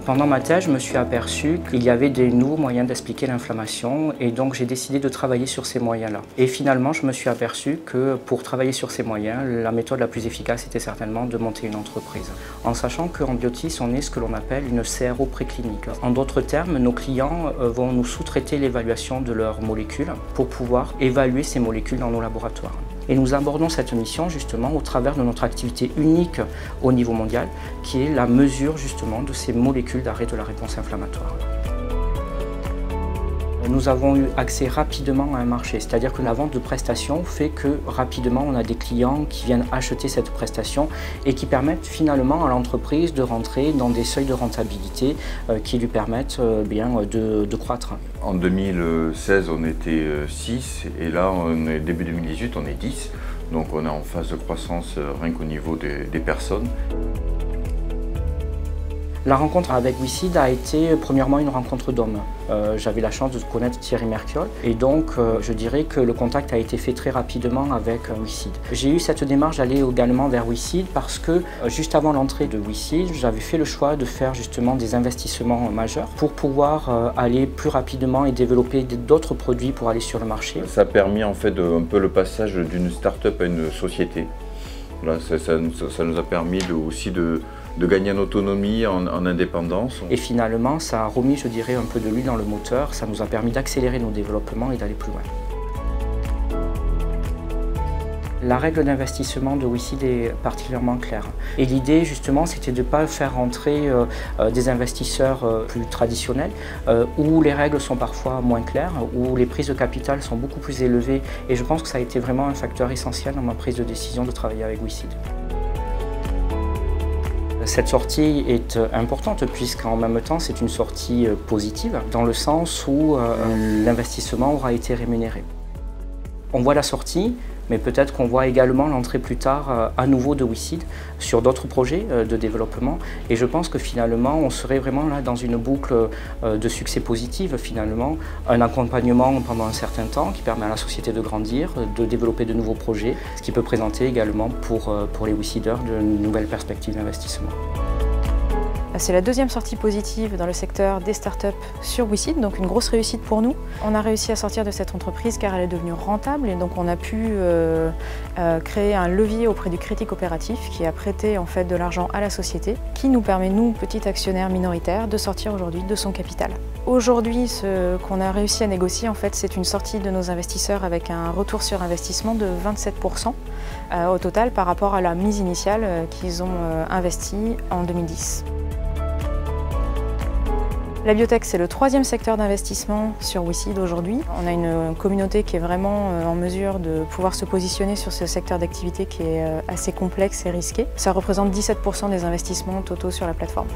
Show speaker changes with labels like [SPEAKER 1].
[SPEAKER 1] Pendant ma thèse, je me suis aperçu qu'il y avait des nouveaux moyens d'expliquer l'inflammation et donc j'ai décidé de travailler sur ces moyens-là. Et finalement, je me suis aperçu que pour travailler sur ces moyens, la méthode la plus efficace était certainement de monter une entreprise. En sachant qu'en Biotis, on est ce que l'on appelle une CRO préclinique. En d'autres termes, nos clients vont nous sous-traiter l'évaluation de leurs molécules pour pouvoir évaluer ces molécules dans nos laboratoires. Et nous abordons cette mission justement au travers de notre activité unique au niveau mondial, qui est la mesure justement de ces molécules d'arrêt de la réponse inflammatoire. Nous avons eu accès rapidement à un marché, c'est-à-dire que la vente de prestations fait que rapidement on a des clients qui viennent acheter cette prestation et qui permettent finalement à l'entreprise de rentrer dans des seuils de rentabilité qui lui permettent de croître.
[SPEAKER 2] En 2016 on était 6 et là début 2018 on est 10, donc on est en phase de croissance rien qu'au niveau des personnes.
[SPEAKER 1] La rencontre avec WeSeed a été premièrement une rencontre d'hommes. J'avais la chance de connaître Thierry Merciol et donc je dirais que le contact a été fait très rapidement avec WeSeed. J'ai eu cette démarche d'aller également vers WeSeed parce que juste avant l'entrée de WeSeed, j'avais fait le choix de faire justement des investissements majeurs pour pouvoir aller plus rapidement et développer d'autres produits pour aller sur le marché.
[SPEAKER 2] Ça a permis en fait un peu le passage d'une start-up à une société. Là, ça nous a permis aussi de gagner en autonomie, en indépendance.
[SPEAKER 1] Et finalement, ça a remis, je dirais, un peu de l'huile dans le moteur. Ça nous a permis d'accélérer nos développements et d'aller plus loin. La règle d'investissement de WeSeed est particulièrement claire. Et l'idée, justement, c'était de ne pas faire rentrer des investisseurs plus traditionnels, où les règles sont parfois moins claires, où les prises de capital sont beaucoup plus élevées. Et je pense que ça a été vraiment un facteur essentiel dans ma prise de décision de travailler avec WeSeed. Cette sortie est importante puisqu'en même temps c'est une sortie positive dans le sens où l'investissement aura été rémunéré. On voit la sortie, mais peut-être qu'on voit également l'entrée plus tard à nouveau de WeSeed sur d'autres projets de développement. Et je pense que finalement, on serait vraiment là dans une boucle de succès positif finalement. Un accompagnement pendant un certain temps qui permet à la société de grandir, de développer de nouveaux projets, ce qui peut présenter également pour les WeSeeders de nouvelles perspectives d'investissement.
[SPEAKER 3] C'est la deuxième sortie positive dans le secteur des startups sur WeSeed, donc une grosse réussite pour nous. On a réussi à sortir de cette entreprise car elle est devenue rentable et donc on a pu créer un levier auprès du crédit coopératif qui a prêté en fait de l'argent à la société, qui nous permet, nous, petits actionnaires minoritaires, de sortir aujourd'hui de son capital. Aujourd'hui, ce qu'on a réussi à négocier, en fait, c'est une sortie de nos investisseurs avec un retour sur investissement de 27% au total par rapport à la mise initiale qu'ils ont investie en 2010. La biotech, c'est le troisième secteur d'investissement sur WeSeed aujourd'hui. On a une communauté qui est vraiment en mesure de pouvoir se positionner sur ce secteur d'activité qui est assez complexe et risqué. Ça représente 17% des investissements totaux sur la plateforme.